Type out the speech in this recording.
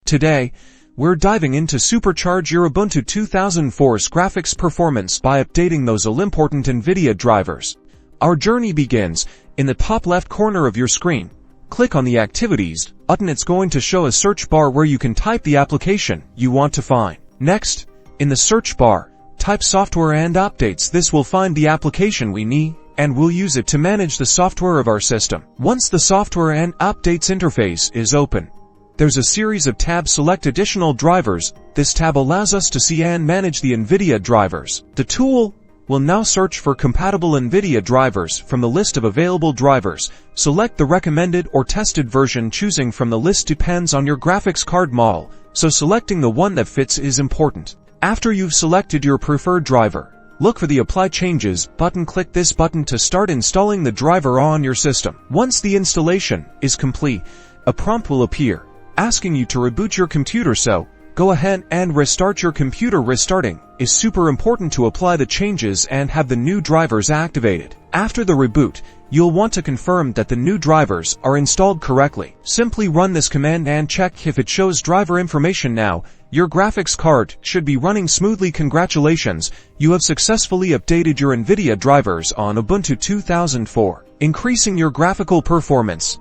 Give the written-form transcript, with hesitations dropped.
Today, we're diving in to supercharge your Ubuntu 2004's graphics performance by updating those all-important Nvidia drivers. Our journey begins in the top left corner of your screen. Click on the Activities button. It's going to show a search bar where you can type the application you want to find. Next, in the search bar, type Software and Updates. This will find the application we need, and we'll use it to manage the software of our system. Once the Software and Updates interface is open, there's a series of tabs. Select Additional Drivers. This tab allows us to see and manage the Nvidia drivers. The tool will now search for compatible Nvidia drivers from the list of available drivers. Select the recommended or tested version. Choosing from the list depends on your graphics card model, so selecting the one that fits is important. After you've selected your preferred driver, look for the Apply Changes button. Click this button to start installing the driver on your system. Once the installation is complete, a prompt will appear asking you to reboot your computer, so go ahead and restart your computer. Restarting is super important to apply the changes and have the new drivers activated. After the reboot, you'll want to confirm that the new drivers are installed correctly. Simply run this command and check if it shows driver information. Now, your graphics card should be running smoothly. Congratulations, you have successfully updated your Nvidia drivers on Ubuntu 2004, increasing your graphical performance.